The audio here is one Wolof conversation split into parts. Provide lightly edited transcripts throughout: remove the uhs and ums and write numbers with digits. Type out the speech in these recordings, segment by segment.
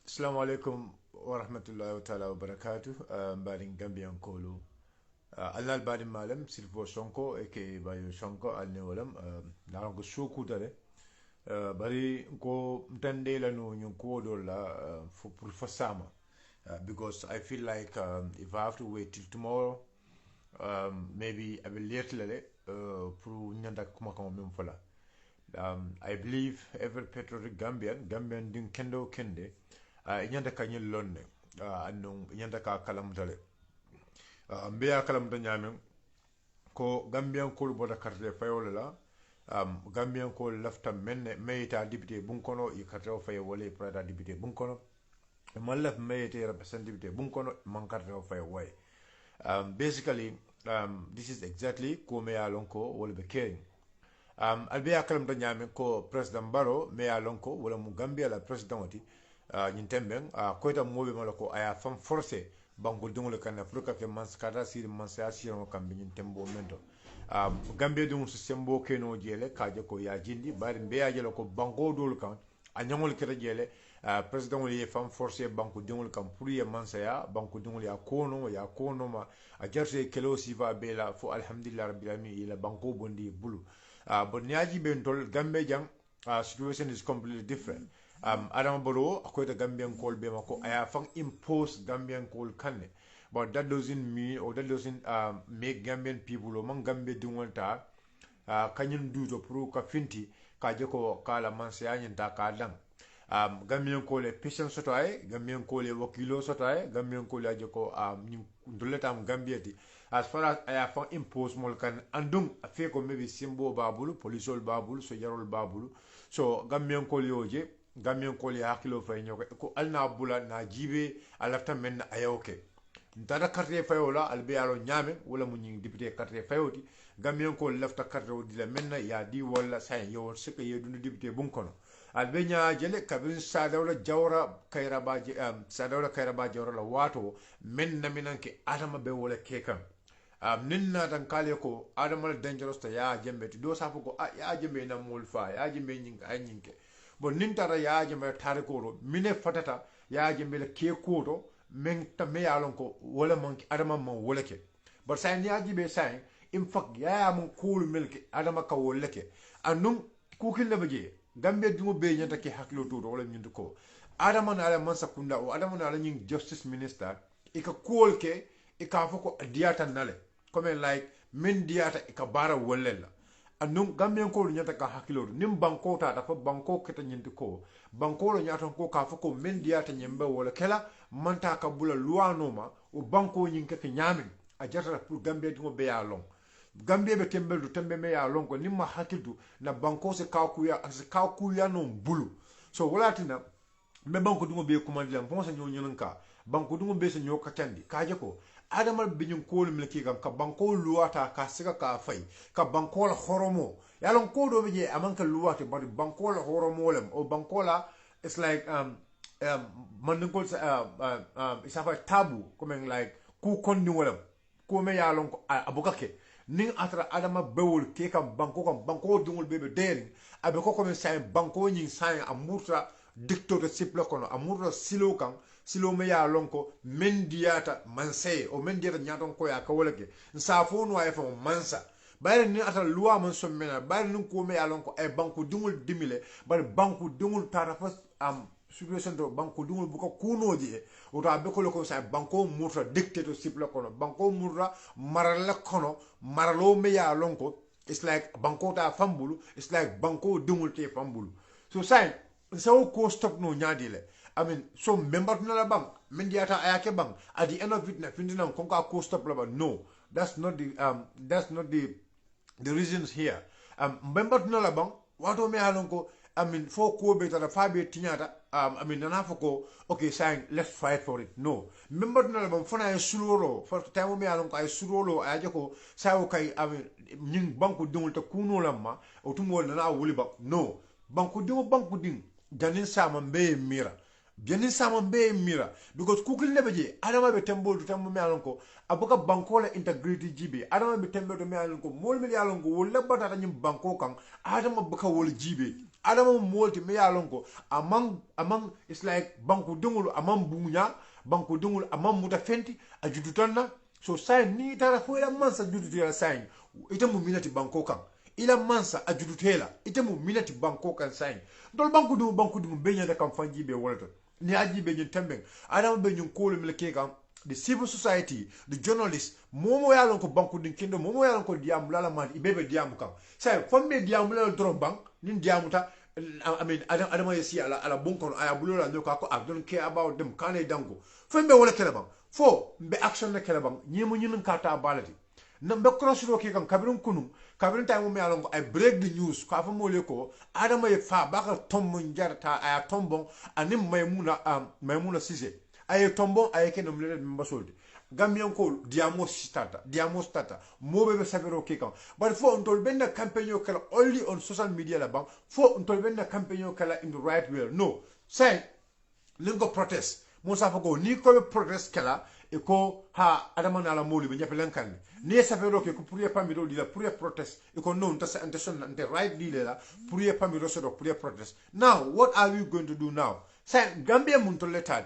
Assalamu alaikum wa rahmatullahi ta'ala wa barakatuh. Badin Gambian Kolo. Alnal badin malam silfo sonko eke bayo sonko alne walam narango suku dare. Bari ko mtande la no nyunko dola for fasama. Because I feel like if I have to wait till tomorrow, maybe I will late lale pour nyanda kuma kama memfola. I believe every patriotic Gambian din kendo kende inyanda kanyel lonne anung inyanda ka kalamutale mbeya kalamuta nyamen ko Gambian ko boda carte fayola Gambian ko lafta menne meyita député bunkono i carte o fay wala prada député bunkono mallaf meyite representative député bunkono man carte o fay way basically this is exactly ko meya lonko wala be kering albeya kalam to nyame ko president Barrow me ya lonko wala mu Gambia la president oti nyintemben ko ta mobe malako aya fam forcé banko dungol kan Afrika ke manskata sir mansa siro kam bin tembo mento Gambia dum sembo keno jele kaje ko ya jindi bari be ya jele ko banko dol kan a nyangol kete jele president wala ye fam forcé banko dungol kan pour ye mansa ya banko dungol ya kono ma a jarse kelo siva bela fo alhamdulillah rabbil alamin ila banko bondi bulu but Nyaji Bentol Gambia jang situation is completely different. Adam Boro akoy the Gambian call be mako aya fang impose Gambian call kanne. But that doesn't mean or that doesn't make Gambian people or man Gambia dunwanta kanyin do to pro ka finti ka jeko kala manse anyin ta ka dang. Gambian call e patient soto ay Gambian call e wakilo soto ay Gambian call e jeko nduletam Gambia ti as far as I have impose mol kan andung afe ko maybe simbo babulu polisol babulu so jarol babulu so Gambian call yoje Gambian call ya hakilo fay ñoko ko alna bula na jibe alafta men ayoke ndada carte fayola albe alo ñame wala mu ñi député carte fayoti Gambian call lafta carte o dila men ya di wala say yo sika yedunu député bun kono albe nya jele kabin sadawla jawra kayraba sadawla kayraba jawra la wato men naminanke adama be wala kekan ninna tan kale ko adama dangerous ta ya jembe to do safu ko ya jembe na mulfa ya jembe nyinga ay nyinke bon nintara ya jembe tare ko ro mine fatata ya jembe le ke ko to men ta me ya lon ko wala mon adama mon wala ke but say ni ajibe say in fact ya mon ko melke adama ka wala ke anum ku kin le baje gambe dum be nyanta ke haklo to wala nyindu ko adama na ala man sakunda o adama na ala nyin justice minister e ka ko ke e ka foko diata nale comme like min diata e ka bara wolela anum Gambian ko nyata ka hakilo nim banko ta dafa banko keta nyinti ko banko lo nyata ko ka foko min diata nyembe wala kela manta ka bula luanoma o banko nyinke ke nyamin a jata pour Gambia dimo be ya long Gambia be tembel du tembe me ya long ko nimma hakildu na banko se ka kuya no bulu so wala tina me banko dimo be commande lam fonsa nyonka banko dimo be se nyoka tandi kaje ko adama binyun kol milki kam ka banko luwata ka sika ka fay ka banko la horomo yalon ko do beje amanka luwata bari banko la horomo lem o banko la it's like man ko it's a tabu coming like ku konni wala ko me yalon ko abukake ning atra adama bewol ke kam banko dungul bebe den abe ko comme ça banko nyin sai amurta dictatorship la kono amurta silo kan silo me ya lonko men diata manse o men diata nyaton ko ya kawolake nsafo no ay fa mansa bayre ni ata loi man so mena bayre ni ko me ya lonko e banku dungul dimile bar banku dungul tarafa situation do banku dungul bu ko kunoji o ta be ko lo ko sa banko murta dictatorship la kono banko murra marala kono maralo me ya lonko it's like banko ta fambulu it's like banko dungul te fambulu so say so ko stop no nyadile I mean, so member na la bang, mendiata ayake bang. At the end of it, na findina konka ko stop la bang. No, that's not the reasons here. Member na la bang, wato me halonko. I mean, for ko beta la fabe tinyata. I mean, nana foko. Okay, saying let's fight for it. No, member na la bang. Fona ay suloro. For time me halonko ay suloro ayaje ko. Sayo kay I mean, nying banku dingul ta kuno lamma. Otumo nana wuli bang. No, banku dingo banku ding. Janin sama mbe mira. Bianin sama be mira because kukul nebe je adama be tembo do tembo me alonko abuka banko la integrity jibe adama be tembo do me alonko mol me alonko wolla batata nyim banko kan adama buka wol jibe adama molti me alonko amang it's like banko dungul amam bunya banko dungul amam muta fenti ajudutanna so sign ni tara fo ila mansa judutu ya sign ite mu minati banko kan ila mansa ajudutela ite mu minati banko kan sign dol banko dum benya da kan fanji be wolta ni aji be ñun tembe adam be ñun ko le ke kam the civil society the journalists momo yalon ko banku din kindo momo yalon ko diam lala man ibebe diam kam say fambe diam lala dro bank nin diamuta I mean adam yesi ala bonkon aya bulola no ko I don't care about them kane dango fambe wala kele bang fo be action na kele bang ñimu ñun kata balati nambe cross ro ke kam kabirun kunu kabirun tay mo me yalon ko I break the news ko fa mo le ko adam ye fa baka tombo njarta aya tombon anim maymuna sise ay tombon ay ke nom le mbasolde gambian ko diamo stata mobe be savero ke kan but fo on tol benna campaign kala only on social media la bank fo on tol benna campaign kala in the right way no say lingo protest mo sa fa ko ni ko protest kala e ko ha adama na la moli be nyapelen kan ni savero ke ko pour ye pamiro di la pour ye protest e ko non ta intention and the right di la pour ye pamiro so pour ye protest now what are we going to do now say gambia mun to letad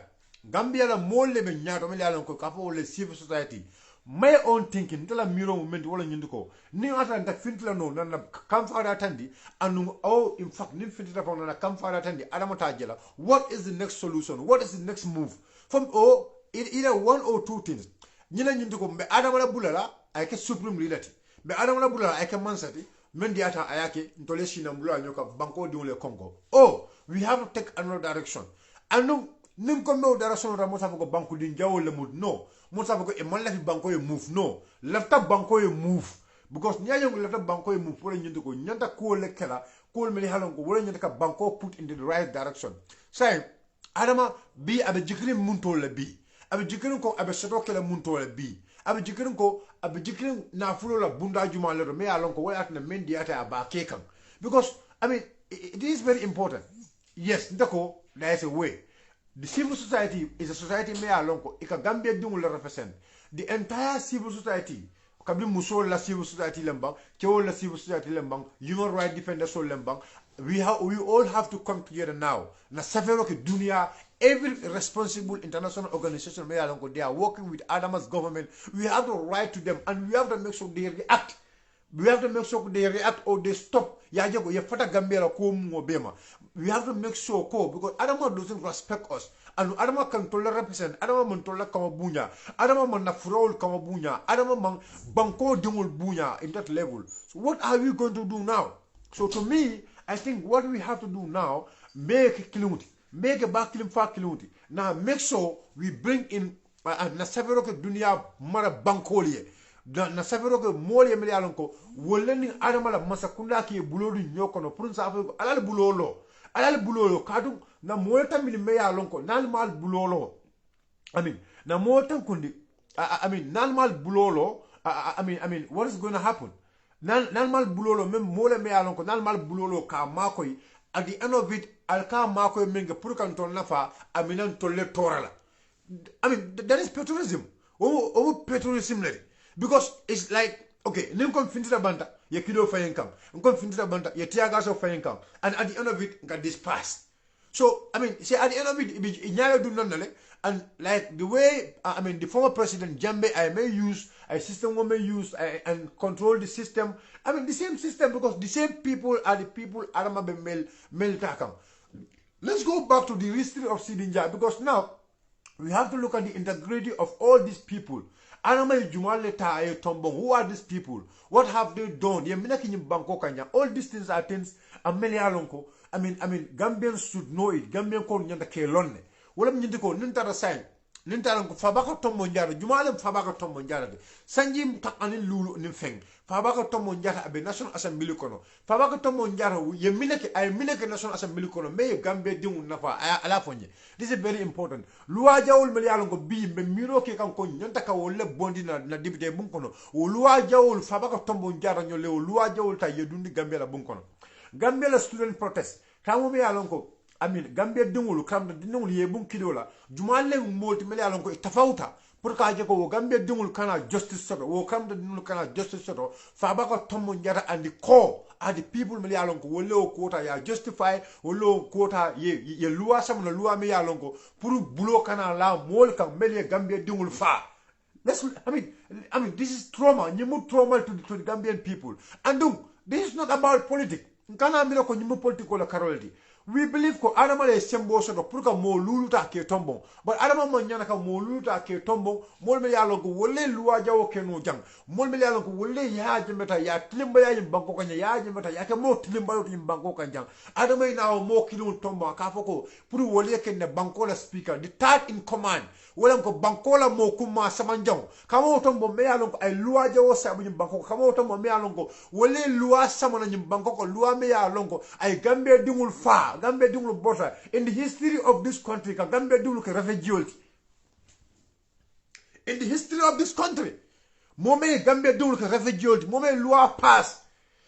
gambia la mole be nyaato me la ko ka fo le civil society my own thinking tala miro moment wala nyindi ko ni ata ndak fintla no nan kam fara tandi anu oh in fact ni fintla fa na kam fara tandi adama ta jela what is the next solution what is the next move from either one or two things nyina nyindi ko be adama la bulala ay ke supreme leader be adama la bulala ay ke mansati men diata ayake ntole shina mbula nyoka banko diwle kongo we have to take another direction anu nim ko no direction ra mo sa ko banko di jawol le mud no mo sa ko e man la fi banko e move no lafta banko e move because nyayo lafta banko e move pour nyindi ko nyanta ko le kala ko me halon ko wala nyanta ka banko put in the right direction say adama bi abe jikri munto le bi abe jikri ko abe soto kala munto le bi abe jikri ko abe jikri na fulo la bunda juma le me alon ko wala atna men diata aba kekan because I mean it is very important yes ndako there is a way. The civil society is a society me alon ko ika Gambia dungul represent the entire civil society kabli muso la civil society lembang kewo la civil society lembang human right defenders so lembang we all have to come together now na safero ke dunia every responsible international organization me alon ko they are working with Adama's government we have to write to them and we have to make sure they react. We have to make sure they react or they stop. Yajago, you fata Gambia ko mo bema. We have to make sure because Adama doesn't respect us. And Adama can represent. Adama man tola kama bunya. Adama man na fraud kama bunya. Adama man banko dingul bunya in that level. So what are we going to do now? So to me, I think what we have to do now, make kilunti, make a back fa kilunti. Now make sure we bring in na several dunia mara bankoliye. Na safero ko mole mele alon ko wolani adama la masakunda ki bulolu nyoko no pour sa fa alal bulolo kadu na mole tammi me alon ko nal mal bulolo amin na mole tan kundi nal mal bulolo what is going to happen nal mal bulolo même mole me alon ko nal mal bulolo ka makoy at the end of it al ka makoy menga pour kan ton nafa aminan tolle torala that is patriotism patriotism le. Because it's like, okay, Ninkom Fintida Banta, Yakido Fayenkam, Nkom Fintida Banta, Yatiagaso Fayenkam, and at the end of it, got dispersed. So, I mean, see, at the end of it, Inyaya do none, and like the way, the former president Jambe, I may use a system we may use and control the system. The same system because the same people are the people Adama Mel Takam. Let's go back to the history of Sidinja because now we have to look at the integrity of all these people. Who are these people? What have they done? All these things are things Gambians should know it. Gambian ko nyanda ke lonne. Wala mnyindi ko nintara sign. Nintara ko fabaka tombo njara. Jumalem fabaka tombo njara de. Sanjim takani lulu nimfeng. Fabaka tombo njara abe National Assembly kono. Fabaka tombo njara ye mineke National Assembly kono. Me Gambia dingu nafa ala fonye. This is very important. Luwa jawul meli alongo bi me miro ke kan ko nyanta ka wolle bondi na député bun kono. Luwa jawul fabaka tombo njara nyole luwa jawul ta yedundi Gambia la bun kono. Gambia la student protest. Kamu me alongo I mean Gambia dingulu kamda dingulu yebun kidola jumalle molti mele alon ko tafawta pour ka je ko Gambia dingulu kana justice soto wo kamda dingulu kana justice soto fa ba ko tommo njata andi ko adi people mele alon ko wolle o quota ya justify wollo quota ye loi sam na loi me alon ko pour bulo kana la mol kam mele Gambia dingulu fa. I mean, this is trauma. Nyimu trauma to the Gambian people. And this is not about politics. Nkana mira ko nyimu politics la karoldi. We believe ko adama le sembo so do pour ka mo luluta ke tombo. But adama man nyana ka mo luluta ke tombo. Mol me yalo ko wolle luwa jawo ke no jang. Mol me yalo ko wolle ya jemeta ya tlimba ya banko kanya ya jemeta ya ke mo tlimba yo banko kanya. Adama ina mo kilu tombo ka foko pour wolle ke ne banko la speaker, the third in command. Wala ko bankola mo kuma samanjang kamo tombo me yalon ko ay loi jawo sabu nyim banko kamo tombo me yalon ko wala loi samana nyim banko ko loi me yalon ko ay Gambia dingul fa Gambia dingul bota in the history of this country ka Gambia dingul ke refugee in the history of this country mo me Gambia dingul ke refugee mo me loi pass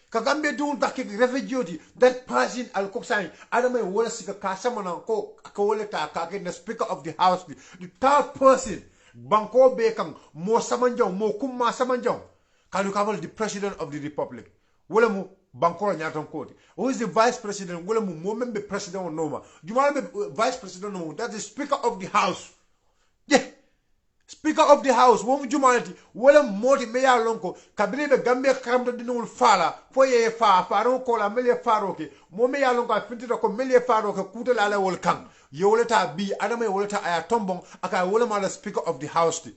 ka Gambia dingul ta ke refugee that passing al koksan adama wala sika ka samana ko wala ta ka ke the speaker of the house the third person banko be kam mo samanjong mo kuma samanjong kalu kaval the president of the republic wala mu banko nyaton koti who is the vice president wala mu member president noma jumala be vice president no that is speaker of the house yeah speaker of the house wo jumalati wala moti me ya lonko kabine be Gambia karamta dinul fala fo ye fa ron ko la mele faro ke mo me ya lonko fintita ko mele faro ke kutala la wol kan yoleta bi adama yoleta aya tombong aka wala mala speaker of the house ti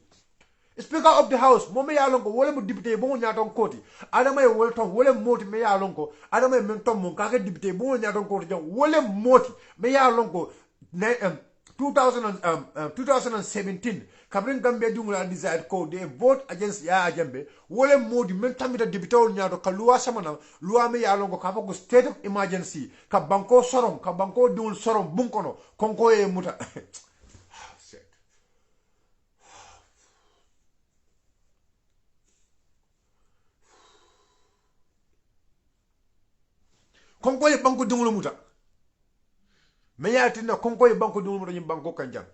speaker of the house mo me ya lonko wala mo député bo nyaton koti adama yoleta wala moti me ya lonko adama men tombong ka ke député bo nyaton koti jang wala moti me ya lonko 2017 kabrin Gambia dungula decide ko they vote against ya Jammeh wole modi men tamita debitol nyaado ka luwa samana luwa me ya longo ka fako state of emergency ka banko sorom ka banko dul sorom bunkono konko e muta konko e banko dungul muta me ya tinna konko e banko dungul muta nyim banko kanjam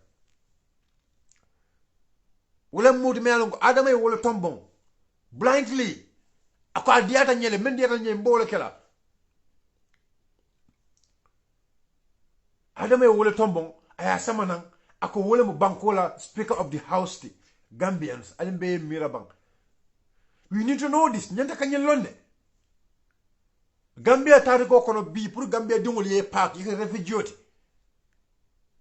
wala mudi melongo adama e wala tombon blindly akwa diata nyele men diata nyele mbole kala adama e wala tombon aya samana ako wala mu bankola speaker of the house ti Gambians alimbe mirabang we need to know this nyanta kanyel londe Gambia tari ko kono bi pour Gambia dingol ye park yi refugee.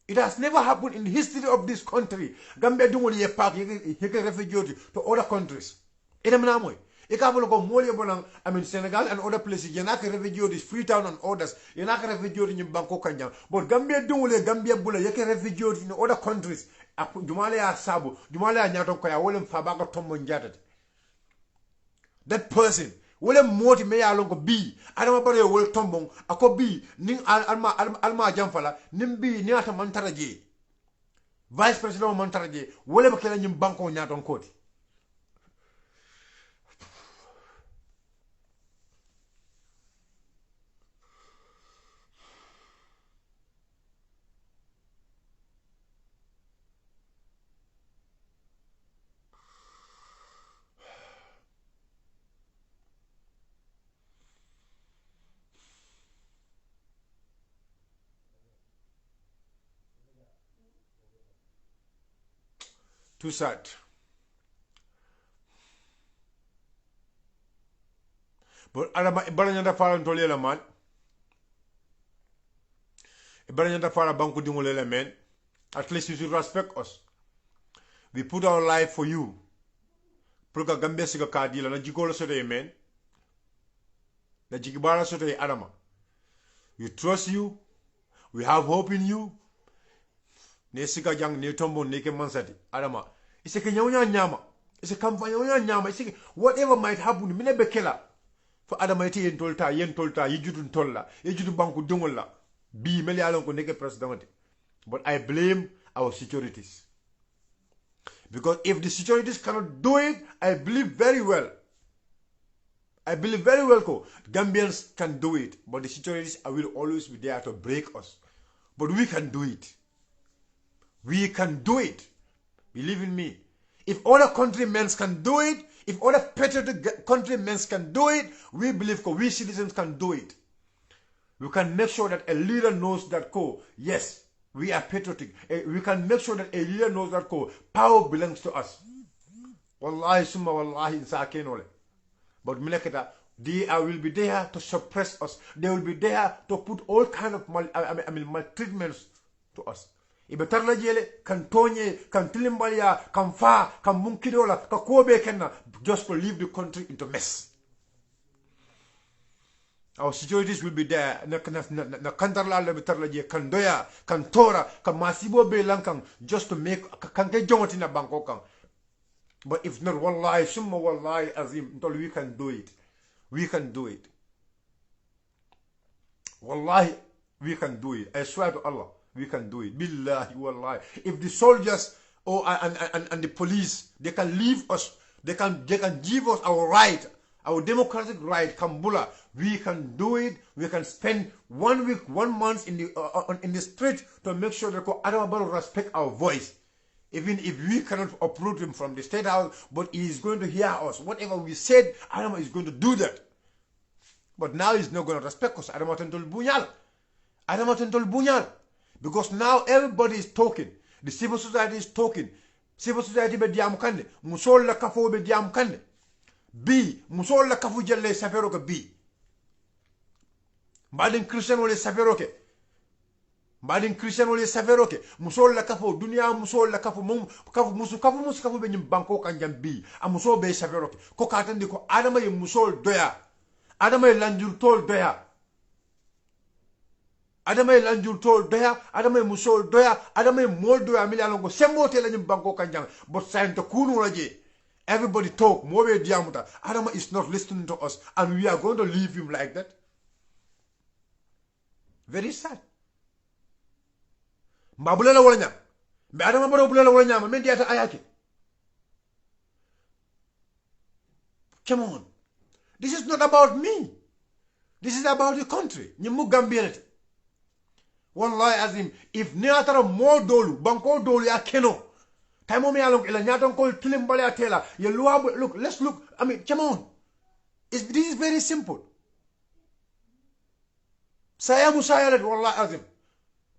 It has never happened in the history of this country. Gambia dungol ye park he can refugee to other countries. Ina mna moy. Ikabolo ko mole bonang I mean Senegal and other places you nak refugee Freetown and others. You nak refugee in Banko Kanjang. But Gambia dungol Gambia bula ye can refugee in other countries. Jumale ya sabu, jumale ya nyaton ko ya wolem fabaga tombo njatat. That person wole moti me ya longo bi adama bare wol tombong ako bi ning alma jamfala nim bi ni ata mantaraje vice president mantaraje wole ba kala nyim banko nyaton koti too sad. But alama ibaranyanda fara ntolela man. Ibaranyanda fara banku dingolele man. At least you should respect us. We put our life for you. Pruka Gambia siga kadila na jikola sote man. Na jikibara sote adama. We trust you. We have hope in you. Ne sika jang ne tombo ne ke mansati adama iseke nyawnya nyama ise kamfanya nyama iseke whatever might happen mine bekela for adama ite yen tolta yijutun tolla yijutu banku dungolla bi meli alon ko neke president but I blame our securities because if the securities cannot do it I believe very well ko Gambians can do it but the securities will always be there to break us. But we can do it. We can do it. Believe in me. If other countrymen can do it, if other patriotic countrymen can do it, we believe we citizens can do it. We can make sure that a leader knows that yes, we are patriotic. We can make sure that a leader knows that power belongs to us. Wallahi summa wallahi insa. But they will be there to suppress us. They will be there to put all kind of maltreatments to us. Ibe tarla jele kan tonye kan tilimbalia kan fa kan munkidola ka kobe kenna just to leave the country into mess. Our securities will be there. Na kantarla le tarla je kan doya kan tora kan masibo be lankang just to make kan ke jongoti na banko kan. But if not, wallahi summa wallahi azim, until we can do it. We can do it. Wallahi, we can do it. I swear to Allah, we can do it. Billahi wallahi. If the soldiers and the police, they can leave us, they can give us our right, our democratic right, Kambula. We can do it. We can spend 1 week, 1 month in the street to make sure that Adama respect our voice. Even if we cannot uproot him from the state house, but he is going to hear us. Whatever we said, Adama is going to do that. But now he's not going to respect us. Adama tentol bunyal. Adama tentol bunyal. Because now everybody is talking. The civil society is talking. Civil society be diam kande. Musol la kafo be diam kande. B. Musol la kafu jelle safero ke B. Badin Christian wole safero ke. Badin Christian wole safero ke. Musol la kafo dunia musol la kafo kafu be nyim banko kanjam B. A musol be safero ke. Ko katandi ko Adama ye musol doya. Adama ye lanjul tol doya. Adama ye lanjul tol doya. Adama ye musol doya. Adama ye mol doya. Mili alongo sembo te la nyim banko kanjam. But saying to kunu raje. Everybody talk. Mobe diamuta. Adama is not listening to us. And we are going to leave him like that. Very sad. Mabula wala nyam. Me Adama baro bula wala nyam. Men diata ayake. Come on. This is not about me. This is about the country. Nyimu Gambianete. Wallahi azim. If neatara more dolu, banko dolu ya keno. Taimo me along ila nyaton call tilimbale atela. Look, let's look. I mean, come on. This is very simple. Saya musayalet wallahi azim.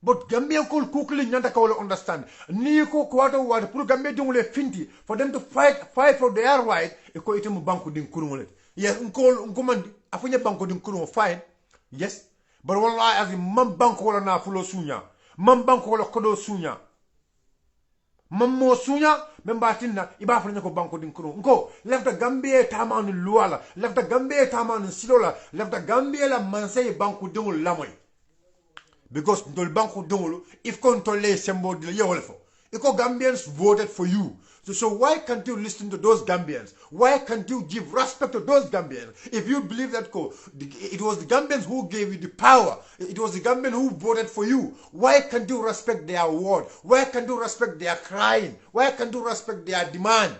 But Gambia call kukuli nyanta kawala understand. Ni ko kwata wata puru Gambia jungule finti for them to fight for their right. Iko ite mu banku din kurungole. Yes, unkoman afunya banku din kurungo fine. Yes. But wallahi azim man banku wala na fulo sunya. Man banku wala kodo sunya. Mammo sunya membatinna iba fanya ko banko din kuro nko lefta Gambia tamanu luala lefta Gambia tamanu silola lefta Gambia la mansay banko dingul lamoy because ndol banko dingul if control sembo de yewolfo iko Gambians voted for you. So why can't you listen to those Gambians? Why can't you give respect to those Gambians? If you believe that it was the Gambians who gave you the power, it was the Gambians who voted for you, why can't you respect their word? Why can't you respect their crying? Why can't you respect their demand?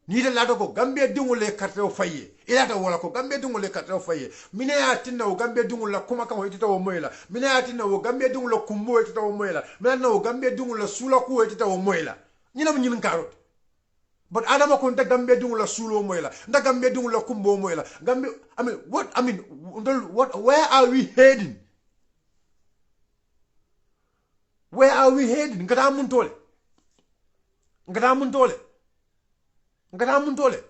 Nida lato ko Gambia dingule karte o faye. Ilata wala ko Gambia dingule karte o faye. Mine atinna o Gambia dingula kuma kan wetita o moela. Mine atinna o Gambia dingula kumbo wetita o moela. Mine o Gambia dingula sula ku wetita o moela. Nyina mnyin karot. But Adama konta Gambia dingula sulo moela. Nda Gambia dingula kumbo moela. Gambia where are we heading? Where are we heading? Ngata muntole. Ngata muntole.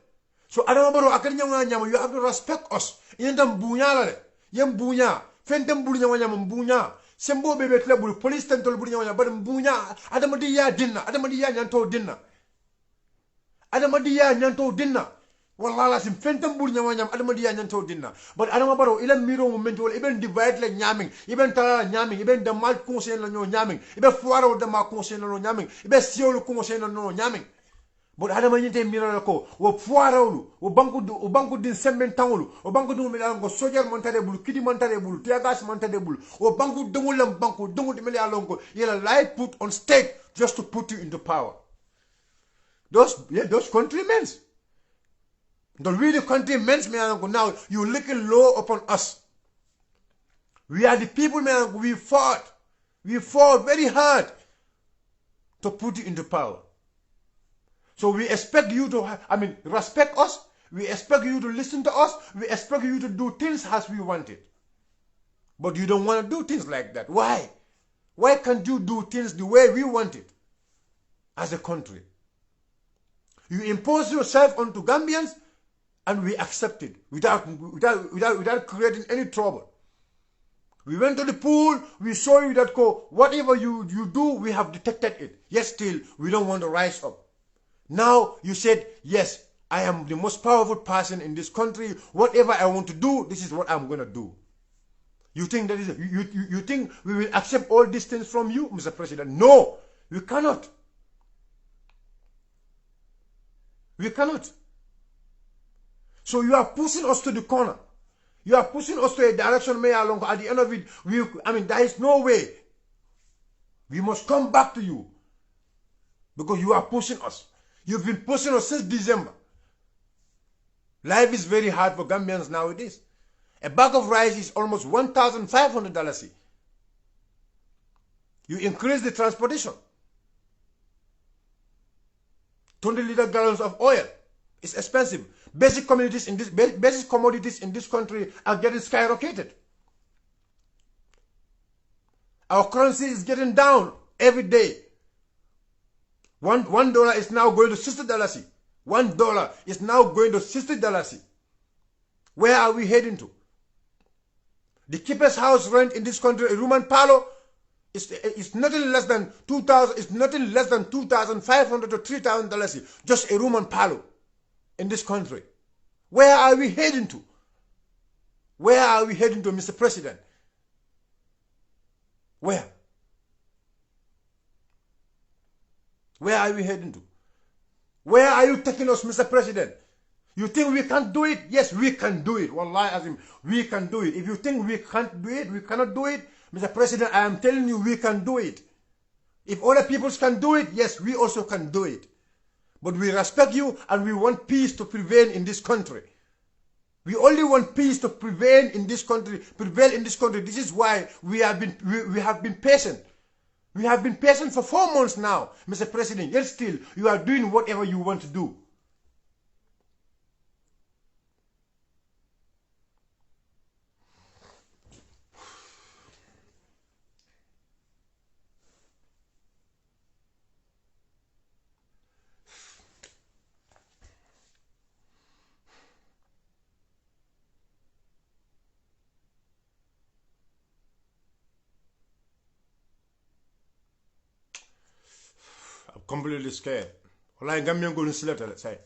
So Adama baro akari nyama you have to respect us. Yendam bunya la le. Yem bunya. Fentem bulu nyama bunya. Sembo bebe tlebulu police tentol bulu nyama but bunya. Adama diya dinna. Adama diya nyanto dinna. Adama diya nyanto dinna. Wallahi lasim fentem bulu nyama adama diya nyanto dinna. But Adama baro ila miro momento iben divide le nyaming. Iben tala nyaming. Iben damal conseil la nyo nyaming. Iben fuaro dama conseil la nyo nyaming. Iben siolo conseil la nyo nyaming. But Adama nyinte mira ko wo fuarawlu wo banku din semben tangulu wo banku dum milango sojar montade bulu kidi montade bulu tiagas montade bulu wo banku dungulam banku dungu dimeli alongo yela light put on stake just to put you into power. Those countrymen. The really countrymen now you looking low upon us. We are the people we fought. We fought very hard to put you into power. So we expect you to, respect us. We expect you to listen to us. We expect you to do things as we want it. But you don't want to do things like that. Why? Why can't you do things the way we want it as a country? You impose yourself onto Gambians and we accept it without creating any trouble. We went to the pool, we saw you that whatever you do, we have detected it. Yet still, we don't want to rise up. Now you said, yes, I am the most powerful person in this country. Whatever I want to do, this is what I'm going to do. You think that is you think we will accept all these things from you, Mr. President? No, we cannot. We cannot. So you are pushing us to the corner. You are pushing us to a direction, at the end of it, there is no way. We must come back to you. Because you are pushing us. You've been pushing us since December. Life is very hard for Gambians nowadays. A bag of rice is almost $1,500. You increase the transportation. 20-liter gallons of oil is expensive. Basic commodities in this country are getting skyrocketed. Our currency is getting down every day. $1 is now going to $60. $1 is now going to $60. Where are we heading to? The cheapest house rent in this country, a room and parlor, is nothing less than $2,000. It's nothing less than $2,500 to $3,000. Just a room and parlor in this country. Where are we heading to? Where are we heading to, Mr. President? Where? Where are we heading to? Where are you taking us, Mr. President? You think we can't do it? Yes, we can do it. Wallahi Azim, we can do it. If you think we can't do it, we cannot do it, Mr. President, I am telling you, we can do it. If other peoples can do it, yes, we also can do it. But we respect you and we want peace to prevail in this country. We only want peace to prevail in this country. This is why we have been patient. We have been patient for 4 months now, Mr. President. Yet still, you are doing whatever you want to do. Completely scared. Wallahi Gambian go to Silata, say.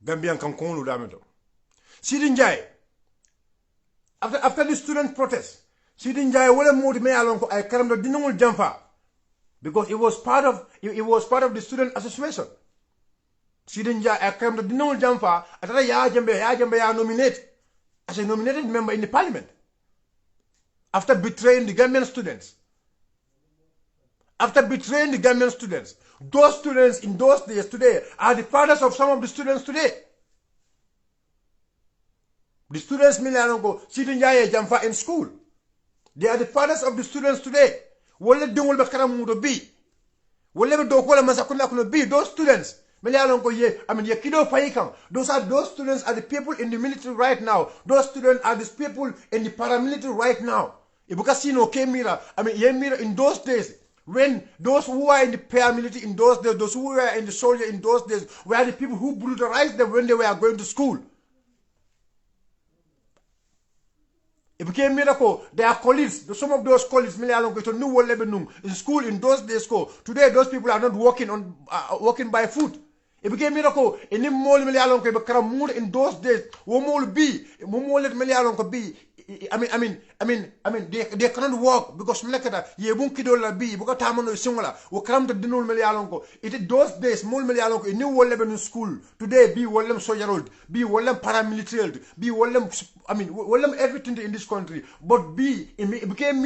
Gambian can call Udamito. Sidinjai. After the student protest, Sidinjai will move me along. I carried the dinner jumper because it was part of the student association. Sidinjai, I carried the dinner jumper. I thought Yajambe nominate as a nominated member in the parliament after betraying the Gambian students. After betraying the Gambian students, those students in those days today are the fathers of some of the students today. The students Milango sitting Jamfa in school. They are the fathers of the students today. Wole dungul bakara mudo bi. Wole do kola masakuna kuno bi. Those students those students are the people in the military right now. Those students are the people in the paramilitary right now. Ibukasino Kemira, Yemira in those days. When those who are in the paramilitary in those days, those who were in the soldier in those days, were the people who brutalized them when they were going to school. It became a miracle. Their colleagues, some of those colleagues, in school in those days. Today, those people are not walking by foot. It became a miracle. In those days, they cannot walk because those days in school today be soldier be paramilitary be everything in this country but it became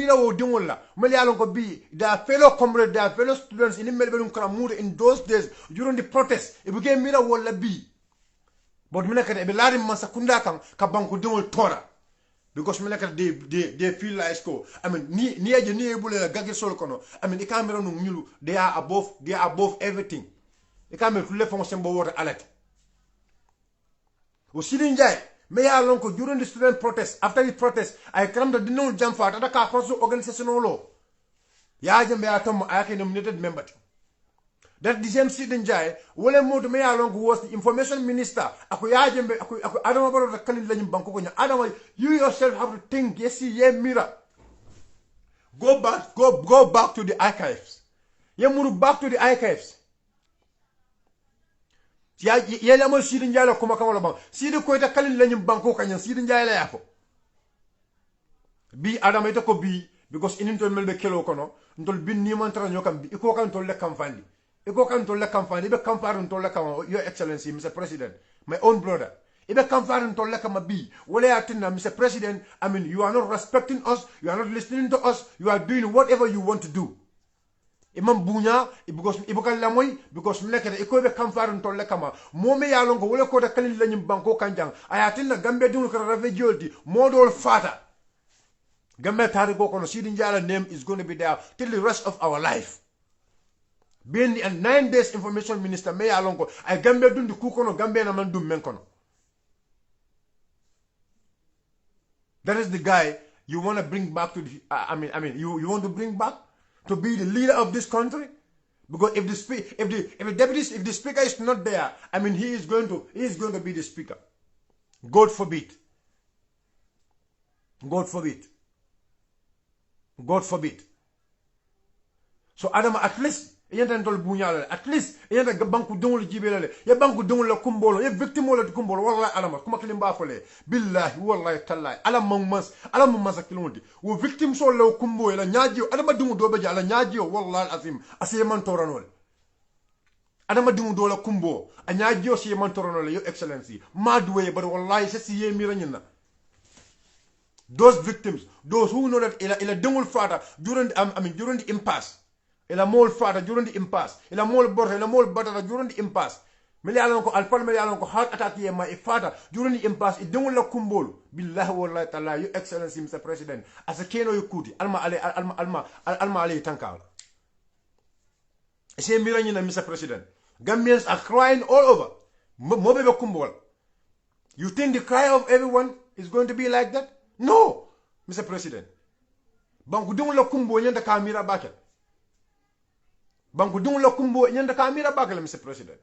their fellow comrades, their fellow students in those days during the protest it became be but tora because they feel like ko I mean ni aje ni ebule la gage sol kono I mean ikamera no nyulu they are above everything ikamera tout le fonction bo wota alert o sidin jay me ya lon ko during the student protest after the protest I come the no jam fa ta ka consul organisation lo ya je me ya tom ayake nominated member that the same sidin jay wala modu me ya lon ko was the information minister ako ya je ako adama baro kalin lañu banko ko nya adama you yourself have to think yes ye mira go back to the archives ye muru back to the archives ya la mo sidin jay la kuma kan wala ban sidin ko ta kalin lañu banko ko nya sidin jay la yako bi adama ita ko bi because inin to melbe kelo kono ndol bin ni man tra nyokam bi ko kan to le kam fandi iko kan to le campagne be campagne to le kam your excellency Mr. President my own brother ibe campagne to le kam bi wala yatina Mr. President I mean you are not respecting us you are not listening to us you are doing whatever you want to do imam bunya because ibukan lamoy because mlekere iko be campagne to le kam momi yalongo wala ko da kalin lañu banko kanjang ayatina gambe dum ko rave joldi modol fata gambe tari go kono sidin jala name is going to be there till the rest of our life being the 9 days information minister me alongo ay gambe dundi kukono gambe na man dum men kono that is the guy you want to bring back to the I mean you want to bring back to be the leader of this country because if the speaker is not there I mean he is going to be the speaker. God forbid so Adama at least yenta ntol buñala at least yenta banku dongol jibelale ya banku dongol la kumbolo ya victime la kumbolo wallahi Adama kuma kilim ba fole billahi wallahi tallahi ala mas kilonti wo victime so la kumbo la nyaaji Adama dungu do be jala nyaaji wallahi azim asiye man toranol Adama dungu do la kumbo a nyaaji asiye man toranol your excellency madwe but wallahi sesi ye miranyina those victims those who know that ila dongol fata during the impasse ila mol fata during the impasse ila mol borta ila mol batata during the impasse meli alon ko alpal meli alon ko heart attack ye ma fata during the impasse idungul la kumbolu billahi wallahi ta'ala your excellency Mr. President asa keno yukuti alma ale tankala ese mirani na Mr. President Gambians are crying all over mobe be kumbol you think the cry of everyone is going to be like that no Mr. President banku dungul la kumbo nyanda kamira bakel banku dungu la kumbo nyanda kamira bagala Mr. President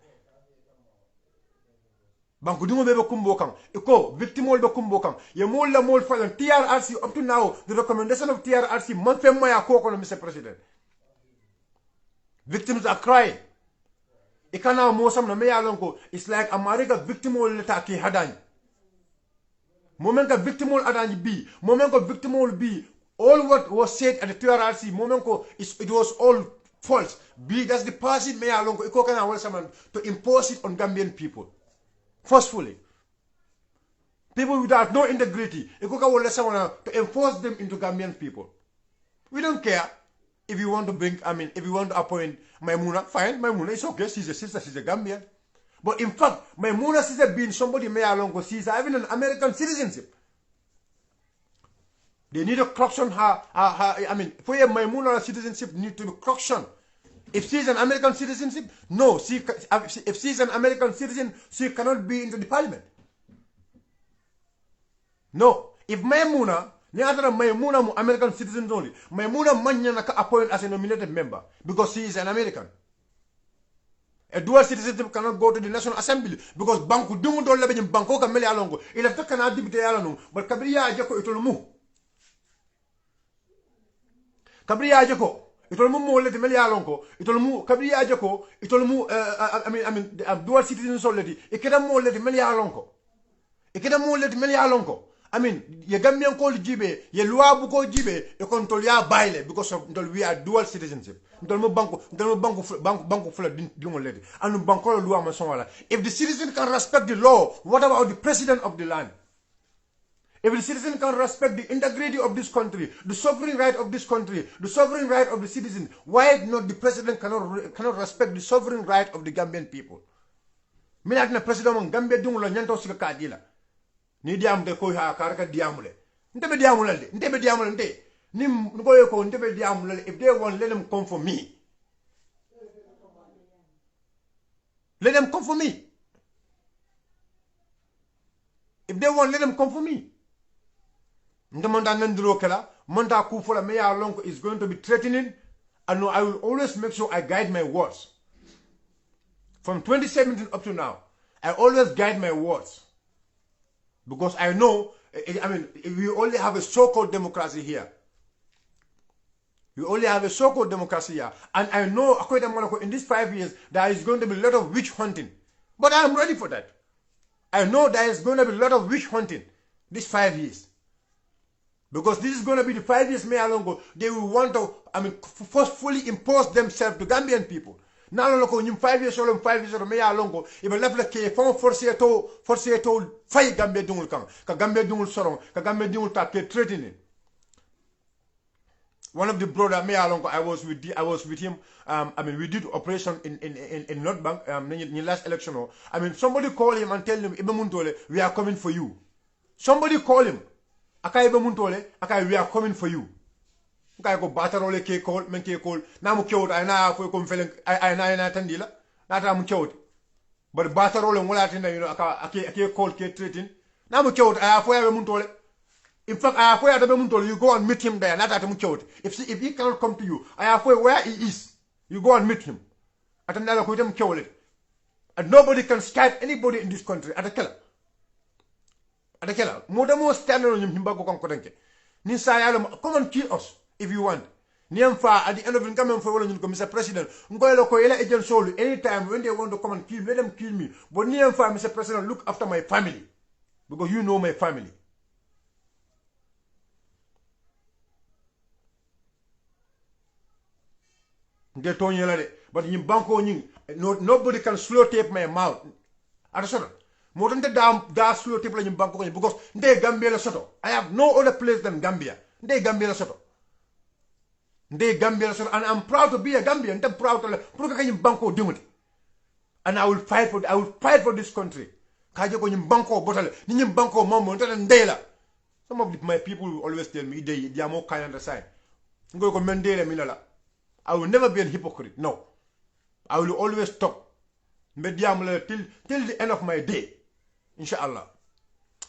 banku dungu bebe kumbo kan iko victimol be kumbo kan ye mol la mol falan TRRC up to now the recommendation of TRRC man fe moya koko no Mr. President victims are crying ikana mosam na me yalonko it's like America victimol leta ki hadani moment ka victimol adani bi moment ko victimol bi all what was said at the TRRC moment ko it was all false. That's the person may along to impose it on Gambian people. Forcefully. People without no integrity. To enforce them into Gambian people. We don't care if you want to bring, if you want to appoint Maimuna, fine, Maimuna, it's okay, she's a sister, she's a Gambian. But in fact, Maimuna sister being somebody may along she's having an American citizenship. They need to correction her, for a Maimuna citizenship need to be correction. If she's an American citizenship, no. If she's an American citizen, she cannot be into the parliament. No. If Maimuna, Maimuna American citizen only, Maimuna Manyana appointed as a nominated member because she is an American. A dual citizenship cannot go to the National Assembly because Banku Dungu don't live in Bangkok and Mele Alongo. Il a fait un député Alano, but Kabriya Jako Itolumu. Kabriya Jako. Itolmu mo le meli alonko itolmu kabri ajako itolmu dual citizen solidi ikeda mo le meli alonko ye gambian ko jibe ye loi bu ko jibe e kontol ya baile because of we are dual citizenship ndolmu banko fula dingo le anu banko loi ma son wala if the citizen can respect the law what about the president of the land? If the citizen can respect the integrity of this country, the sovereign right of this country, the sovereign right of the citizen, why not the president cannot respect the sovereign right of the Gambian people? Minat na president mon Gambia dungu la nyanto sika kadila. Ni diam de ko ha karaka diamule. Ntebe diamulale. Ntebe diamulale. Nim ngoye ko ntebe diamulale. If they want, let them come for me. Let them come for me. If they want, let them come for me. Ndamanda nandiro kala. Manda kufola meya lonko is going to be threatening. And I will always make sure I guide my words. From 2017 up to now, I always guide my words. Because I know, I mean, we only have a so-called democracy here. We only have a so-called democracy here. And I know, in these 5 years, there is going to be a lot of witch hunting. But I am ready for that. I know there is going to be a lot of witch hunting these 5 years. Because this is going to be the 5 years Mayor Longo, they will want to, I mean, forcefully impose themselves to Gambian people. Now, look, in 5 years old, 5 years old, Mayor Longo, if I left like a phone force to fight Gambia Dungul Kang, Gambia Dungul Sorong, Gambia Dungul Tap, threatening. One of the brother Mayor Longo, I was with him. I mean, we did operation in North Bank in last election. I mean, somebody call him and tell him, Ibemuntole, we are coming for you. Somebody call him. Akai Ibemuntole, Akai, we are coming for you. Akai go batarole ke call, men ke call. Namu kyot, I na for confelen, I na tandila. Nata mu kyot. But batarole wala tinda, you know, ake call ke treating. Namu kyot, I for Ibemuntole. In fact, I have where you go and meet him there, not at him. If he cannot come to you, I have where he is. You go and meet him. At another him kill it. And nobody can Skype anybody in this country. At a killer. At a killer. More than more standing on him, come and kill us if you want. Niamfa at the end of the coming for Mr. President. Agent Soul anytime when they want to come and kill, let them kill me. But Niamfa, Mr. President, look after my family. Because you know my family. But in banko nobody can slow tape my mouth. Understand? More than da slow tape in banko because they Gambia la soto. I have no other place than Gambia. They Gambia la soto. They Gambia la soto, and I'm proud to be a Gambian. I'm proud to banko do it. And I will fight for this country. Kajo ko banko botale. Ni banko mambo ndela. Some of my people will always tell me they are more kind on the side. Ngo ko mendele minala. I will never be a hypocrite. No. I will always talk. Till the end of my day. Inshallah.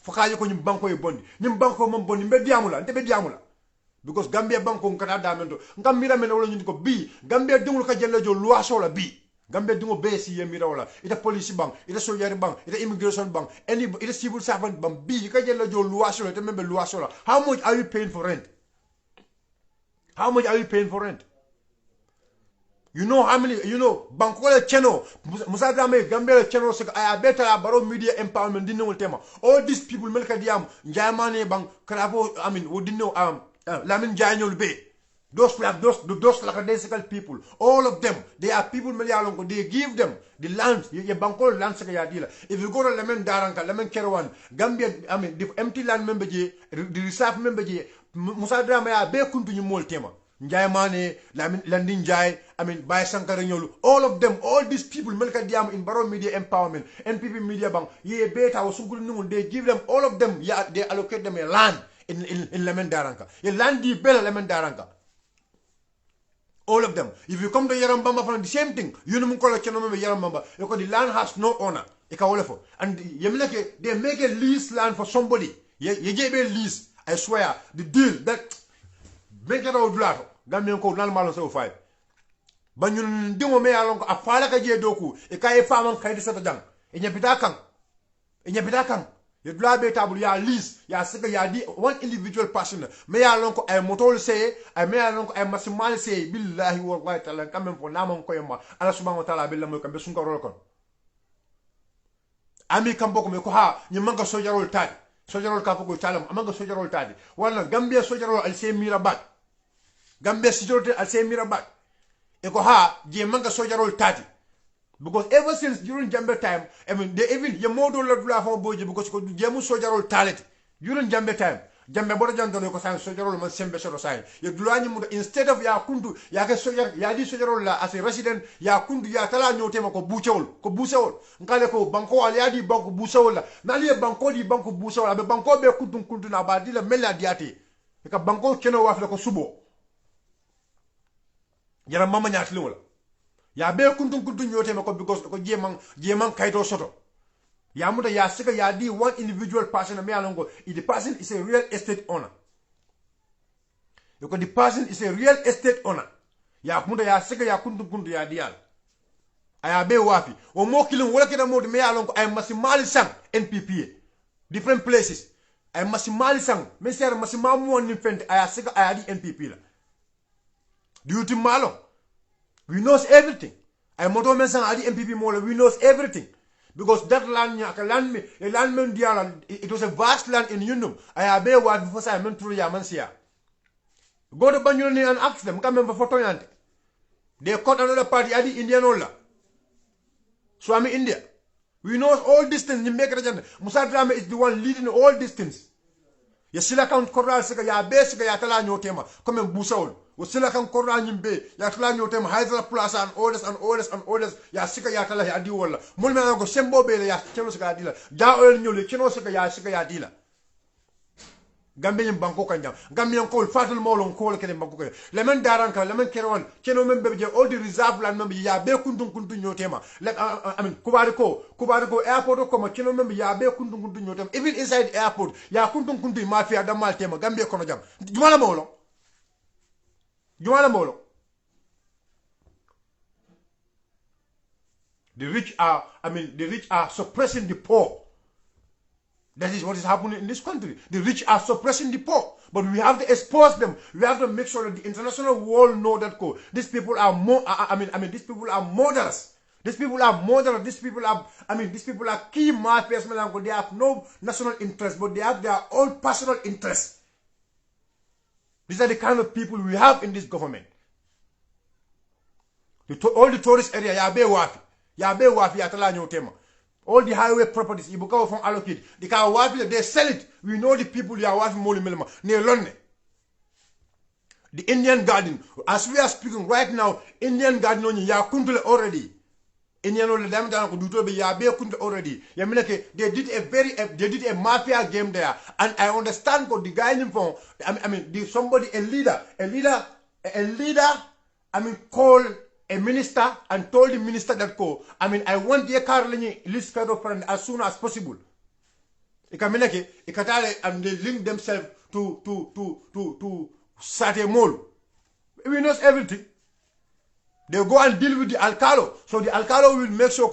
Fakayo ko nyim banko e bondi. Nyim banko mom bondi mbe diamula, ntebe diamula. Because Gambia banko ngata damendo. Ngam mira men wala nyindiko bi. Gambia dingul ka jelle jo loi sola bi. Gambia dingo besi ye mira wala. Ita police bank, ita soldier bank, ita immigration bank, ita civil servant bank bi ka jelle jo loi sola, ita membe loi sola. How much are you paying for rent? How much are you paying for rent? You know how many, Bankola channel, Musadame, Gambia channel, I better about media empowerment, didn't know tema. All these people, Melka Diam, Jamane, Bank, Kravo, I mean, who didn't know, Lamin Janul Bay. Those lackadaisical people, all of them, they are people, they give them the land, Bankola land secretary. If you go to Lamin Daranka, Lamin Kerawan, Gambia, I mean, the empty land member, the reserve member, Musadame, Bekuntu Mol tema. Njayamane, Landin Jai, I mean, Bay Sankaranyolu, all of them, all these people, Melka Diam in Baro Media Empowerment, NPP Media Bank, ye beta was they give them, all of them, they allocate them a land in Lemon Daranka. A land di bella Lemon Daranka. All of them. If you come to Yarambamba from the same thing, you know Yarambamba, because the land has no owner. And they make a lease land for somebody. You gave a lease, I swear, the deal that make it out black. Gambian code nan malon so five. But you dingo me along a fala ka je doku. E ka e famam kaydi sata jang. E nyapita kang. You blabe tabu ya lease. Ya sika ya di one individual person. Me along ko ay motol say. I me along ko ay masimal say. Billahi wallahi ta'ala kamem po namon ko yamba. Allah subhanahu wa ta'ala billahi mo kambe sunka rolokon. Ami kamboko me ko ha nyimanga sojarol tadi. Sojarol ka ko talam amanga sojarol tadi. Wala Gambia sojarol al say mirabat. Gambia security al say mirabat. Eko ha je manga sojarol tati. Because ever since during Jambe time, I mean they even ye modo la dula for boje because ko jemu sojarol talent during Jambe time. jambe bora jantone ko sang sojarol man sembe soto sai ye dulani mu instead of ya kundu ya ke sojar ya di sojarol la as a resident ya kundu ya tala nyotema ko bucewol ngale ko banko ali adi banko bucewol la nali ye banko di banko bucewol abe banko be kuntu na ba di la mella diati ka banko keno wafle ko subo yara mama nyatli wala ya be kuntu nyotema ko because ko jeman kayto soto ya muta ya sika ya di one individual person me alongo the person is a real estate owner the person is a real estate owner ya muta ya sika ya kuntu ya dial aya be wafi o mo kilin wala kida modi me alongo ay masimali sang NPPA different places ay masimali sang me ser masimamu woni fende aya sika aya di NPP la duty malo we knows everything ay moto men sang adi NPP mo we knows everything. Because that land, it was a vast land in Yundum. I have a word before I went through Yamansia. Go to Banyuni and ask them, come for Toyante. They caught another party at the Indian Ola. Swami India. We know all distance in Mekrajan. Musadrama is the one leading all distance. Yasila kan Koral Sika ya basic Yatala Nyotema, come and Busaul. Wasila kan Koral Nimbe, Yatala Nyotema, Hydra Plus and orders, Yasika Yatala Yadiola. Mulman go Sembo Bele, Yachinosika Dila, Jaol Nuli, Chinosika Yasika Yadila. Gambian Bangkok and Gambian coal, Fatal Molon, coal, Bangkok. Lemon Daranka, Lemon Keron, Cheno member, all the reserve land member, Yabe Kuntu Nyotema. I mean, Kubariko Airport, Cheno member, Yabe Kuntu Nyotema. Even inside airport, Yakuntu Mafia, Damal Tema, Gambia Konajam. Juana Molo. The rich are suppressing the poor. That is what is happening in this country. The rich are suppressing the poor. But we have to expose them. We have to make sure that the international world know that these people are these people are murderers. These people are murderers. These people are key mafias. They have no national interest, but they have their own personal interests. These are the kind of people we have in this government. All the tourist area, Yabe Wafi, Atala Nyotema. All the highway properties, Ibuka from allocate. The car wafi, they sell it. We know the people are wafi moli melema. Near London. The Indian garden. As we are speaking right now, Indian garden on Yakuntule already. Indian on the dam down Kudutobe Yabe Kunt already. Yaminake, they did a mafia game there. And I understand what the guy in from a leader, called a minister and told the minister that I want the car list friend as soon as possible. And they link themselves to Sate Mall. We know everything. They go and deal with the Alcalo. So the Alcalo will make sure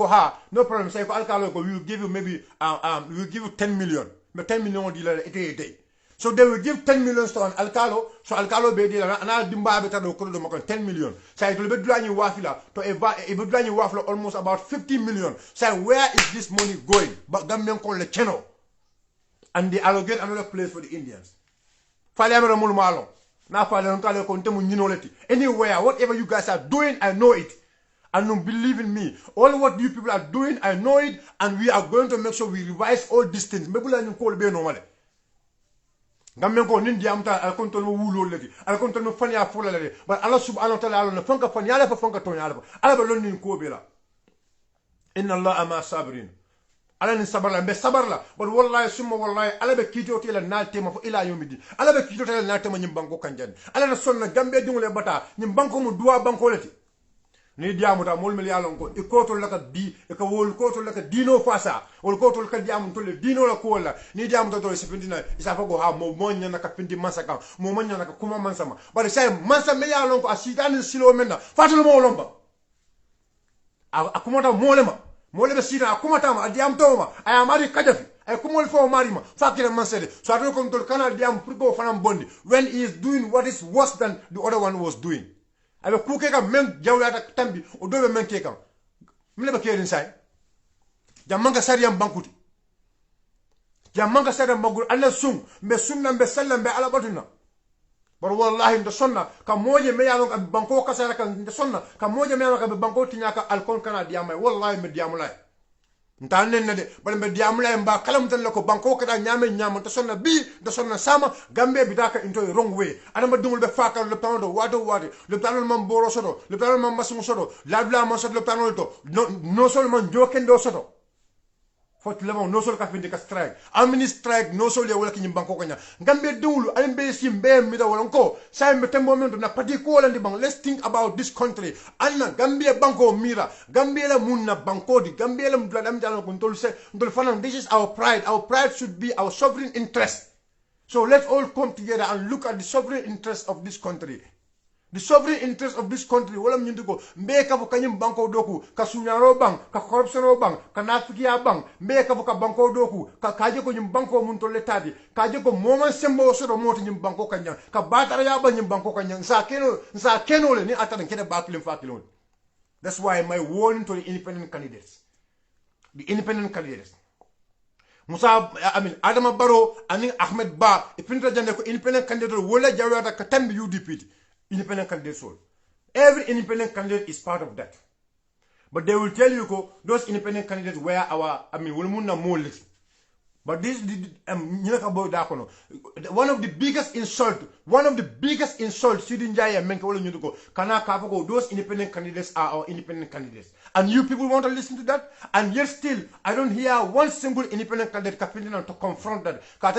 no problem. Say Alcalo will give you maybe we'll give you 10 million. 10 million dealer a day. So they will give 10 million to an Alcalo. So Alcalo be dealer and I'll dimba beta do 10 million. So it will be drawing wafila to a drawing wafila almost about 50 million. So where is this money going? But Gambian call the channel. And they allocate another place for the Indians. Anywhere, whatever you guys are doing, I know it. And don't believe in me. All what you people are doing, I know it. And we are going to make sure we revise all these things. But Allah subhanahu wa ta'ala funka fanyala fa funka tonyala ala balon ni ko bela inna Allah ma sabirin ala ni sabarla be sabarla but wallahi summa wallahi ala be kijoti la naltema fo ila yomidi ala be kijoti la naltema nyim banko kanjan ala na sonna gambe dingule bata nyim banko mu duwa banko lati ni diamuta mol mel yalon ko ikoto laka di e ko wol koto laka dino fasa wol koto laka diamum to le dino la ko wala ni diamuta do sepindina isa fago ha mo monya naka pindi masaka mo monya naka kuma mansama bare say mansa mel yalon ko asitani silo menna fatul mo lomba akumata molema sina akumata ma diam toma ay amari kajafi ay kumol fo marima fakira mansede so ato ko tol kanal diam pour go fanam bondi when he is doing what is worse than the other one was doing abe kuke kam men jawlata tambi o dobe men ke kam mile ba kerin say jamanga sariyam bankuti jamanga sariyam bagul alla sum be sunna be sallam be ala batuna bar wallahi ndo sonna kam moje me yalon kam banko kasara kan ndo sonna kam moje me yalon kam banko tinyaka alkon kana diamay wallahi me diamulay ntanen na de bal be diamla mba kalam tan lako banko kada nyame nyama to sonna bi to sonna sama gambe bidaka into wrong way adama dungul be fakal le tando wado le tando man boro soto le tando man masu soto la man soto le tando to no seulement joken do soto fot lemon no sol ka finde ka strike amini strike no sol ya wala ki banko kanya gambe dungulu alimbe simbe mi da wala ko say me tembo men na pati ko wala ndi bang let's think about this country anna gambia banko mira gambia la munna banko di gambia la mudla dam jalo ko ndol se ndol fanan this is our pride should be our sovereign interest. So let's all come together and look at the sovereign interest of this country. The sovereign interest of this country wala mnyuko mbeka bu kanyim banko doku ka sunyaro bang ka corruption bang ka nafikia bang mbeka bu ka banko doku ka kaje ko nyim banko mun to letadi kaje ko moman sembo so moti nyim banko kanya ka batara ya ba nyim banko kanya sa keno le ni atana kede bakulim fakilon. That's why my warning to the independent candidates. Musa Adama Barrow and Ahmed Ba ipinta jande ko independent candidate wala jawata ka tambi UDP independent candidate soul. Every independent candidate is part of that. But they will tell you those independent candidates where our Wilmuna Molis. But this one of the biggest insults Sidinjaya Menko Nyuko Kana Kapoko, those independent candidates are our independent candidates. And you people want to listen to that? And yet still I don't hear one single independent candidate to confront that. I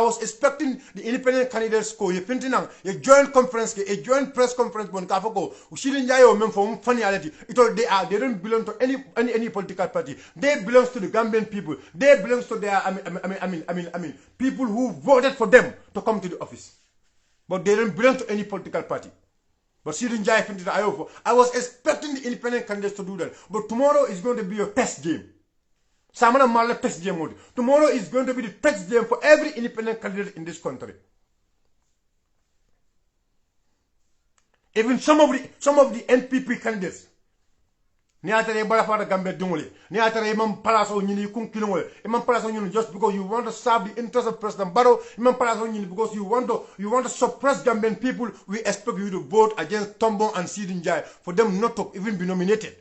was expecting the independent candidates a joint conference, a joint press conference Kapoko, Sidinjaya Menfo funny they don't belong to any political party. They belong to the Gambian people. They belong to their people who voted for them to come to the office. But they don't belong to any political party. But I was expecting the independent candidates to do that. But tomorrow is going to be a test game. Tomorrow is going to be the test game for every independent candidate in this country. Even some of the NPP candidates. Niatare Barafara Gambia Dungoli, Niatare Imam Palaso Nini Kunkino, Imam Palaso just because you want to serve the interest of President Barrow, Imam Palaso because you want to suppress Gambian people, we expect you to vote against Tombo and Sidinjai for them not to even be nominated.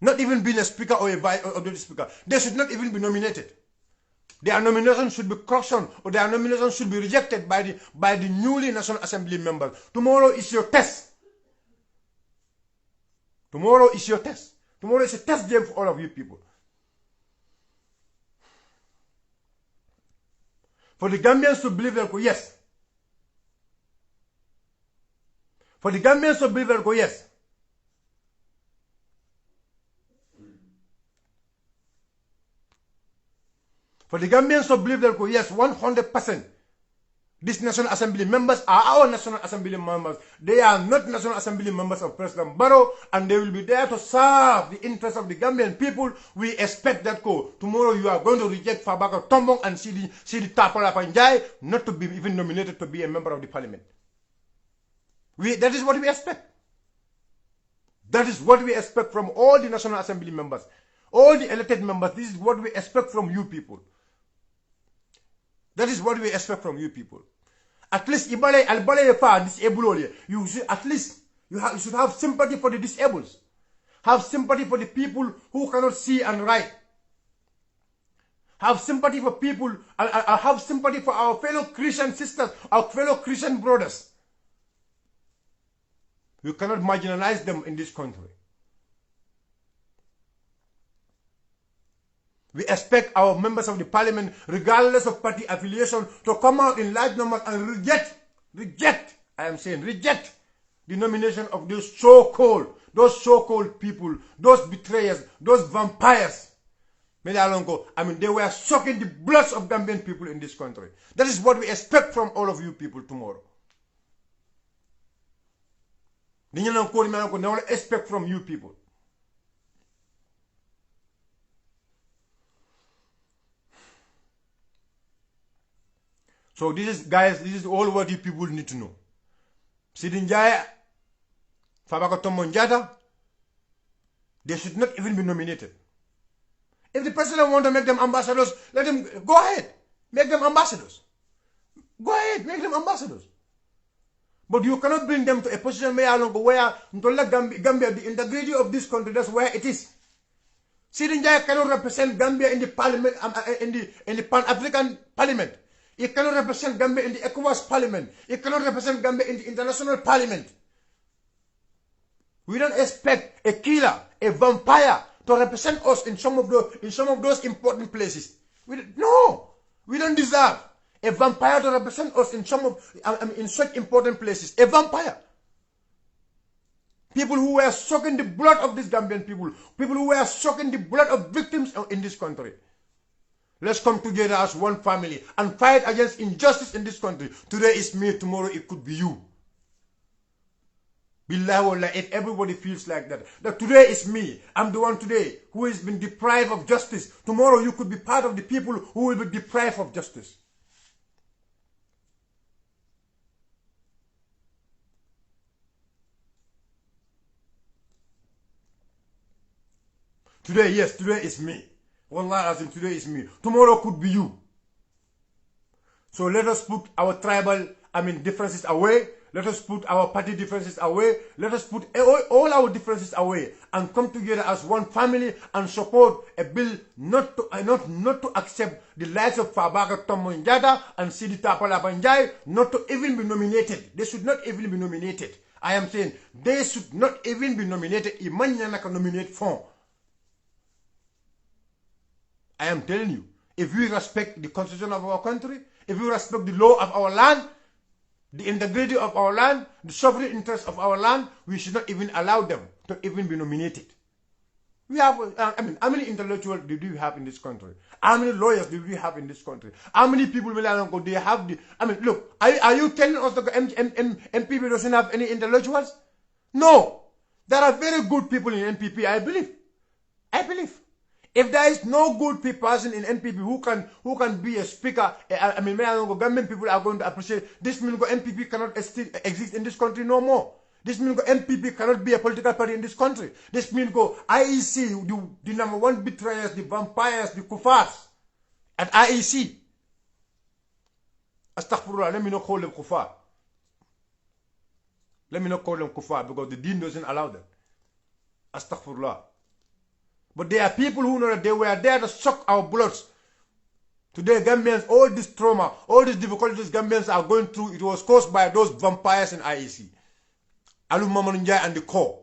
Not even being a speaker or a vice or the speaker. They should not even be nominated. Their nomination should be cautioned or their nomination should be rejected by the newly National Assembly members. Tomorrow is your test. Tomorrow is your test. Tomorrow is a test game for all of you people. For the Gambians to believe that yes. For the Gambians to believe that yes. For the Gambians to believe that yes, 100%. These National Assembly members are our National Assembly members. They are not National Assembly members of President Barrow, and they will be there to serve the interests of the Gambian people. We expect that tomorrow you are going to reject Fabaka Tombong and Sidi Tapala Panjai not to be even nominated to be a member of the parliament. That is what we expect. That is what we expect from all the National Assembly members. All the elected members, this is what we expect from you people. That is what we expect from you people. At least you should at least you should have sympathy for the disabled. Have sympathy for the people who cannot see and write. Have sympathy for people. Have sympathy for our fellow Christian sisters, our fellow Christian brothers. You cannot marginalize them in this country. We expect our members of the parliament, regardless of party affiliation, to come out in large numbers and reject the nomination of those so-called people, those betrayers, those vampires. They were sucking the blood of Gambian people in this country. That is what we expect from all of you people tomorrow. They expect from you people. So this is all what you people need to know. Sidinjaya, Fabaka Tomonjata, they should not even be nominated. If the president wants to make them ambassadors, let him go ahead. Make them ambassadors. Go ahead, make them ambassadors. But you cannot bring them to a position where Gambia, the integrity of this country, that's where it is. Sidi Njai cannot represent Gambia in the parliament, in the Pan-African Parliament. He cannot represent Gambia in the ECOWAS Parliament. He cannot represent Gambia in the International Parliament. We don't expect a killer, a vampire, to represent us in some of those important places. No, we don't deserve a vampire to represent us in in such important places. A vampire. People who were sucking the blood of these Gambian people who were sucking the blood of victims in this country. Let's come together as one family and fight against injustice in this country. Today is me, tomorrow it could be you. Billahi wallah, if everybody feels like that today is me, I'm the one today who has been deprived of justice. Tomorrow you could be part of the people who will be deprived of justice. Today, yes, today is me. Wallah, as in today is me. Tomorrow could be you. So let us put our tribal, differences away. Let us put our party differences away. Let us put all our differences away and come together as one family and support a bill not to accept the likes of Fabaka Tomonjada and Sidi Tapala Banjai not to even be nominated. They should not even be nominated. I am saying they should not even be nominated. Imanya can nominate for. I am telling you, if we respect the constitution of our country, if we respect the law of our land, the integrity of our land, the sovereign interest of our land, we should not even allow them to even be nominated. We have, how many intellectuals do we have in this country? How many lawyers do we have in this country? How many people will they have the, look, are you telling us that MPP doesn't have any intellectuals? No. There are very good people in MPP, I believe. If there is no good person in NPP who can be a speaker, government people are going to appreciate. This means NPP cannot exist in this country no more. This means NPP cannot be a political party in this country. This means IEC, the number one betrayers, the vampires, the kuffars at IEC. Astaghfirullah, let me not call them kuffar. Let me not call them kuffar because the deen doesn't allow them. Astaghfirullah. But there are people who know that they were there to suck our bloods. Today, Gambians, all this trauma, all these difficulties Gambians are going through, it was caused by those vampires in IEC. Alu Mamanunjai and the core.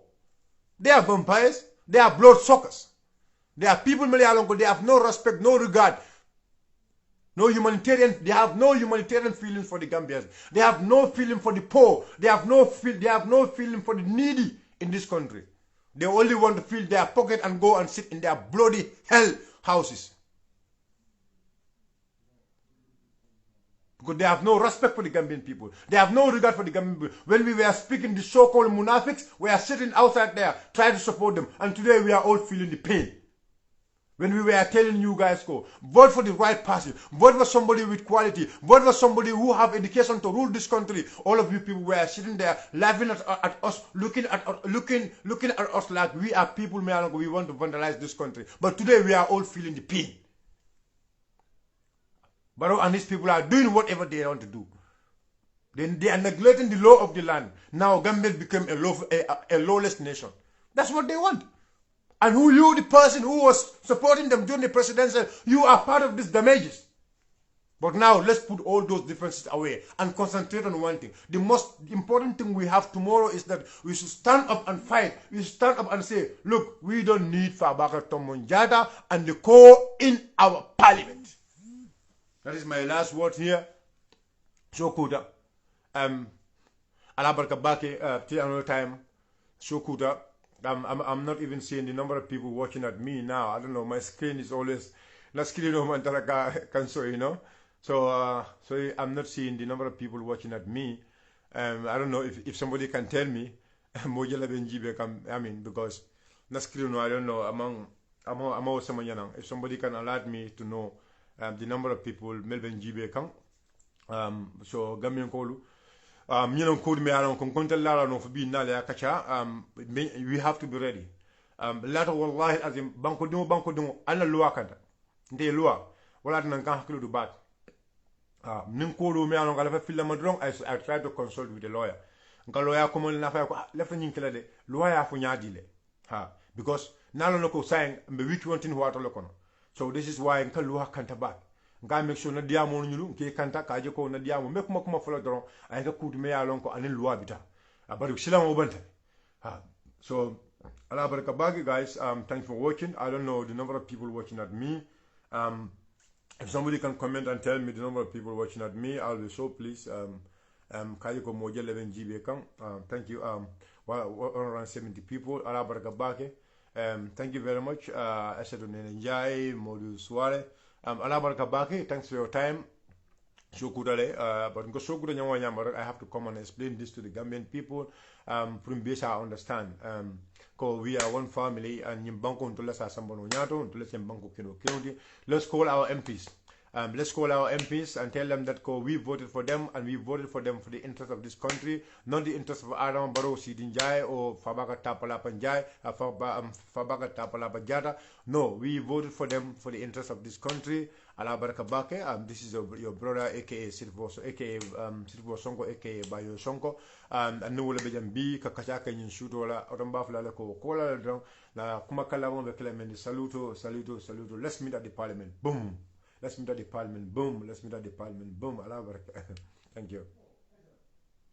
They are vampires. They are blood suckers. They are people, they have no respect, no regard. They have no humanitarian feelings for the Gambians. They have no feeling for the poor. They have no feeling for the needy in this country. They only want to fill their pocket and go and sit in their bloody hell houses. Because they have no respect for the Gambian people. They have no regard for the Gambian people. When we were speaking the so-called munafiks, we are sitting outside there trying to support them. And today we are all feeling the pain. When we were telling you guys, vote for the right person, vote for somebody with quality, vote for somebody who have education to rule this country. All of you people were sitting there laughing at us, looking at us like we are people, we want to vandalize this country. But today we are all feeling the pain. Barrow and his people are doing whatever they want to do. They are neglecting the law of the land. Now Gambia became a lawless nation. That's what they want. And you, the person who was supporting them during the presidency, you are part of these damages. But now, let's put all those differences away and concentrate on one thing. The most important thing we have tomorrow is that we should stand up and fight. We should stand up and say, look, we don't need Fabaka Tomonjada and the core in our parliament. That is my last word here. Shokuda. Alabarkabake, till another time. Shokuda. I'm not even seeing the number of people watching at me now. I don't know. My screen is always not screen So I'm not seeing the number of people watching at me. I don't know if somebody can tell me. Because not screen. I don't know. If somebody can alert me to know the number of people Melbourne GB kan. So Gambian Kolu. We have to be ready. Later, wallahi, as in banko dungo, ana lua kanta. Nde lua, wala nan kan hakilo du bat. Ninkolo me alon kala fa filla madrong. I tried to consult with the lawyer. Nka lawyer komo na fa ko left nyinkela de lawyer fu nyaadi le. Because nalo ko saying mbe wiki wontin wato lokono. So this is why nka luha kanta back. Nga make sure na diamo nyulu ke kanta kaje ko na diamo me kuma folo doron ay ka kudu me yalon ko anin luwa bita. Bari silamo banta. So ala baraka bagi guys, thanks for watching. I don't know the number of people watching at me. If somebody can comment and tell me the number of people watching at me, I'll be so pleased. Kayiko Moja 11 GB account. Thank you. 170 people. Ala baraka bagi. Thank you very much. Asadou Nenenjai, Modu Suare. Ala baraka bagi. Thanks for your time. But I have to come and explain this to the Gambian people. I understand. Because we are one family and let's call our MPs. Let's call our MPs and tell them that we voted for them and we voted for them for the interest of this country, not the interest of Adam Barrow Sidinjai or Fabaka Tapalapanjai, Fabaka Tapalapajata. No, we voted for them for the interest of this country. Alabarakabake, this is your brother, aka 𝗪𝗲𝗀𝗱, aka 𝗪𝗲𝗀𝗀, aka Bayo Sonko, and Nuula Bejambi, Kakachaka in Shutola, Otambafla, Kola, na Kumakala, Vekelemen, saluto. Let's meet at the parliament. Boom. Let's meet at the parliament. Boom. Let's meet at the parliament. Boom. Thank you.